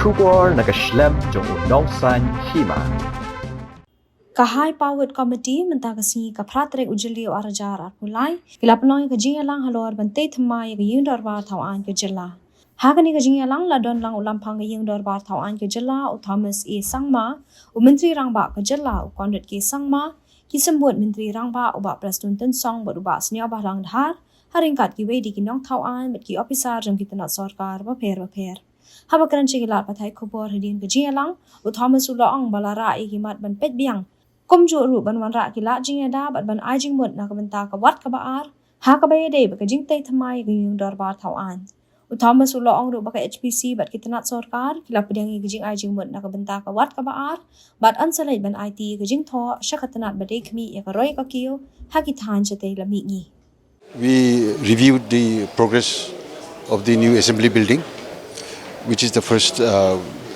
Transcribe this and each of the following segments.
Kubor nakaslem jong udongsan Hima. Kahai Powered Committee mentagasi kapratrek ujili arajar at mulai kila Pynlong ke Jingïalang halor Bynta Thymmai ke Ïingdorbar Thawaiñ ke Jylla. Hakani ke Jingïalang ladon lang ulampang ke Ïingdorbar Thawaiñ ke Jylla u Thomas E Sangma u Menteri Rangba ke Jylla u Kondet ke Sangma ki sembut Menteri Rangba u bak Presiden Tun Song bak ubak seni abah lang dhar haringkat ki wedi ki nong Thawaiñ bet ki opisar jom ki tenat sorkar baper. Haba keran cikilat patai kubor hedin ke Jingïalang u Thomas u loong balara e himat ban pet Biang. Komjo ru ban wan ra kila Jingïada bat ban ai jing mut na ka Bynta ka wat ka baar ha ka baye dei ba ka Bynta Thymmai ka Ïingdorbar Thawaiñ u Thomas u loong ru ba ka HPC bat ki tenat sorkar kila pedang ka jing ai jing mut na ka Bynta ka wat ka baar bat ansalai ban IT ka jing tho sha ka tenat ba dei khmi ya ka roi ka kiu ha ki than chate la mi ngi. We reviewed the progress of the new assembly building, which is the first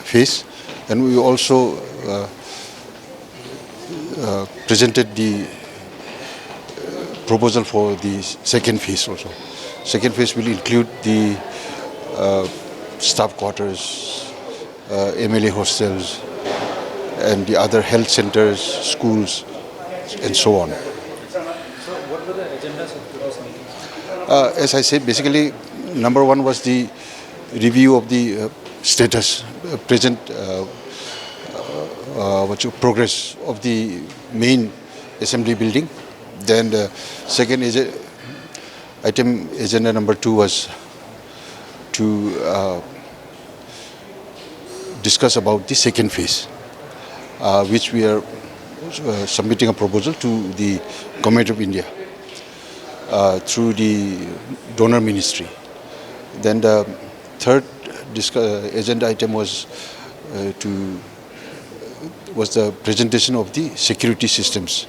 phase, and we also presented the proposal for the second phase also. Second phase will include the staff quarters, MLA hostels, and the other health centers, schools, and so on. So what were the agendas of today's meeting? As I said, basically, number one was the review of the status, present progress of the main assembly building. Then the second item, agenda number 2, was to discuss about the second phase, which we are submitting a proposal to the Government of India through the donor ministry. Then the third agenda item was the presentation of the security systems,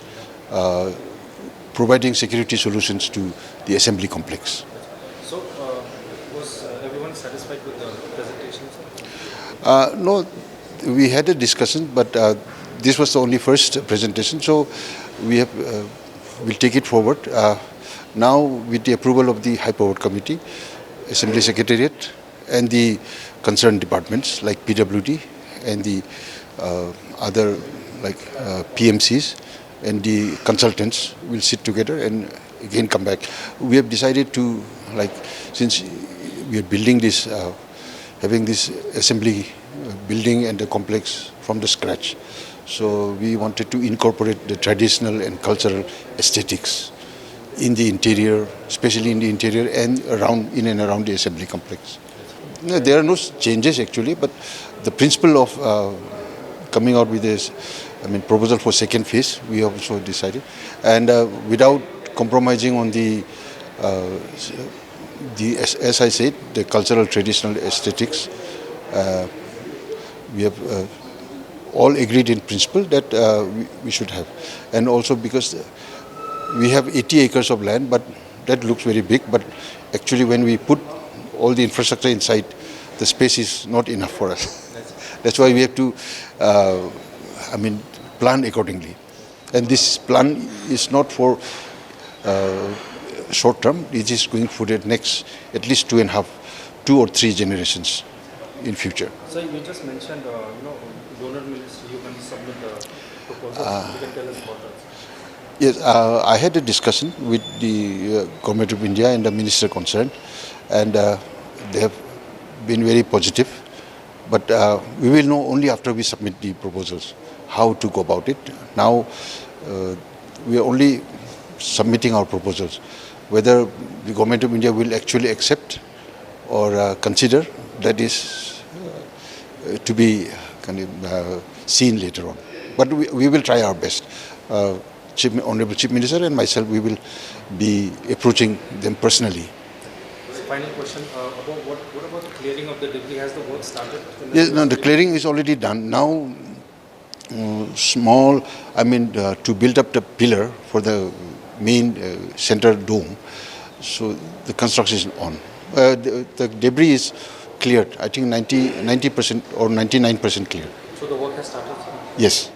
providing security solutions to the assembly complex. So was everyone satisfied with the presentation? No, we had a discussion, but this was the only first presentation, so we'll take it forward. Now, with the approval of the High Powered Committee, Assembly Secretariat, and the concerned departments like PWD and the other like PMCs and the consultants will sit together and again come back. We have decided to, since we are building this, having this assembly building and the complex from the scratch, so we wanted to incorporate the traditional and cultural aesthetics in the interior, especially in the interior and in and around the assembly complex. No, there are no changes actually, but the principle of coming out with this, proposal for second phase, we also decided, and without compromising on as I said, the cultural traditional aesthetics, we have all agreed in principle that we should have, and also because we have 80 acres of land, but that looks very big, but actually when we put all the infrastructure inside, the space is not enough for us. That's why we have to plan accordingly. And this plan is not for short term, it is going for the next at least 2 or 3 generations in future. So you just mentioned, donor ministry, you can submit the proposals. You can tell us about that. Yes, I had a discussion with the Government of India and the minister concerned, and they have been very positive. But we will know only after we submit the proposals how to go about it. Now we are only submitting our proposals. Whether the Government of India will actually accept or consider, that is to be seen later on. But we will try our best. Honorable Chief Minister and myself, we will be approaching them personally. Final question about what about the clearing of the debris? Has the work started? Yes, no, the clearing is already done. Now, to build up the pillar for the main center dome, so the construction is on. The debris is cleared. I think 90% or 99% cleared. So the work has started? Yes.